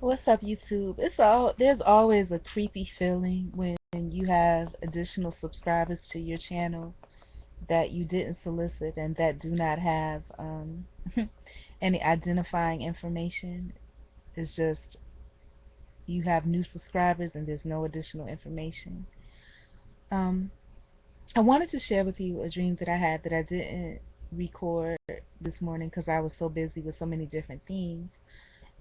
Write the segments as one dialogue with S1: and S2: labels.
S1: What's up, YouTube? There's always a creepy feeling when you have additional subscribers to your channel that you didn't solicit and that do not have any identifying information. It's just you have new subscribers and there's no additional information. Um, I wanted to share with you a dream that I had that I didn't record this morning because I was so busy with so many different things.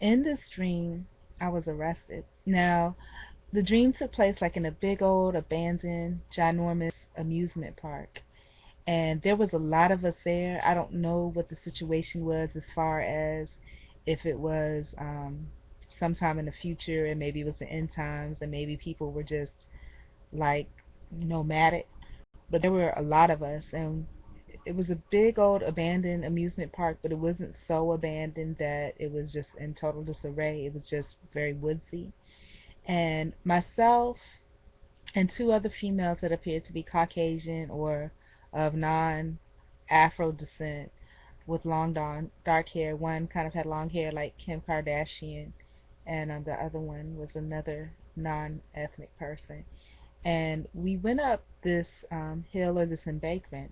S1: In this dream, I was arrested. Now, the dream took place like in a big old abandoned ginormous amusement park, and there was a lot of us there. I don't know what the situation was as far as if it was sometime in the future and maybe it was the end times and maybe people were just like nomadic, but there were a lot of us, and it was a big old abandoned amusement park, but it wasn't so abandoned that it was just in total disarray. It was just very woodsy. And myself and two other females that appeared to be Caucasian or of non-Afro descent with long dark hair. One kind of had long hair like Kim Kardashian, and the other one was another non-ethnic person. And we went up this hill or this embankment,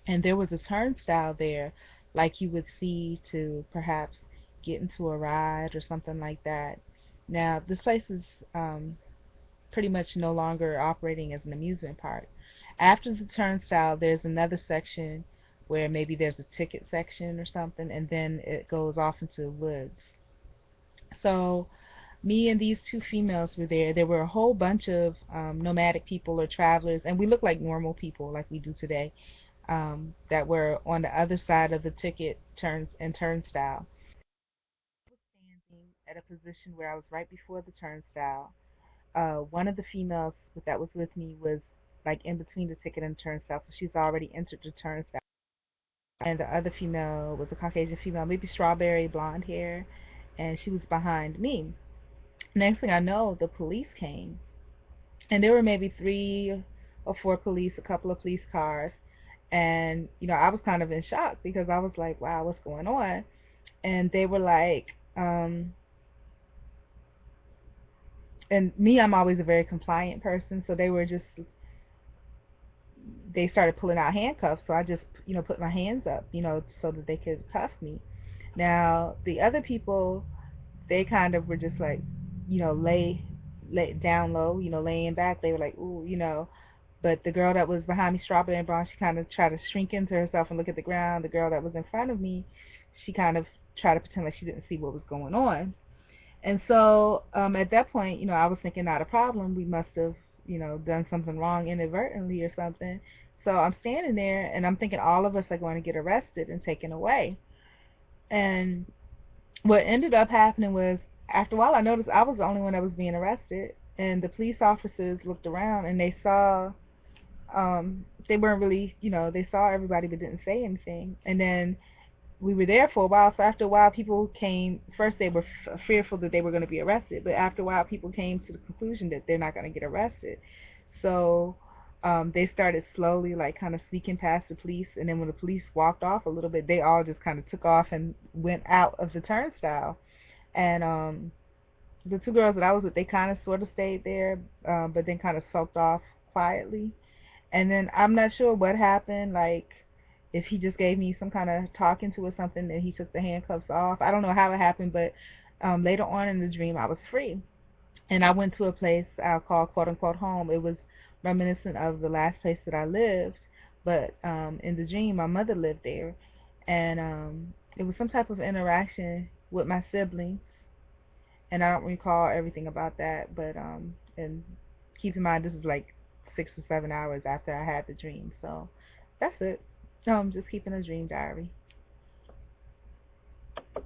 S1: and there was a turnstile there, like you would see to perhaps get into a ride or something like that. Now, this place is pretty much no longer operating as an amusement park. After the turnstile, there's another section where maybe there's a ticket section or something, and then it goes off into the woods. So me and these two females were there. There were a whole bunch of nomadic people or travelers, and we looked like normal people like we do today, that were on the other side of the ticket turns and turnstile. I was standing at a position where I was right before the turnstile. One of the females that was with me was like in between the ticket and turnstile, so she's already entered the turnstile. And the other female was a Caucasian female, maybe strawberry blonde hair, and she was behind me. Next thing I know, the police came, and there were maybe three or four police, a couple of police cars, and I was kind of in shock because I was like, wow, what's going on? And they were like, and me, I'm always a very compliant person, so they started pulling out handcuffs, so I just put my hands up, so that they could cuff me. Now the other people, they kind of were just like, lay down low, laying back. They were like, ooh, But the girl that was behind me, strawberry and brown, she kind of tried to shrink into herself and look at the ground. The girl that was in front of me, she kind of tried to pretend like she didn't see what was going on. And so at that point, I was thinking, not a problem. We must have, done something wrong inadvertently or something. So I'm standing there and I'm thinking all of us are going to get arrested and taken away. And what ended up happening was, after a while, I noticed I was the only one that was being arrested. And the police officers looked around and they saw, they weren't really, they saw everybody but didn't say anything. And then we were there for a while. So after a while, people came. First, they were fearful that they were going to be arrested, but after a while, people came to the conclusion that they're not going to get arrested. So they started slowly, like, kind of sneaking past the police. And then when the police walked off a little bit, they all just kind of took off and went out of the turnstile. And the two girls that I was with, they kind of sort of stayed there, but then kind of sulked off quietly. And then I'm not sure what happened, like if he just gave me some kind of talking to or something and he took the handcuffs off. I don't know how it happened, but later on in the dream I was free. And I went to a place I'll call quote unquote home. It was reminiscent of the last place that I lived, but in the dream my mother lived there. And it was some type of interaction with my siblings, and I don't recall everything about that, but and keep in mind this is like 6 or 7 hours after I had the dream, so that's it. Just keeping a dream diary.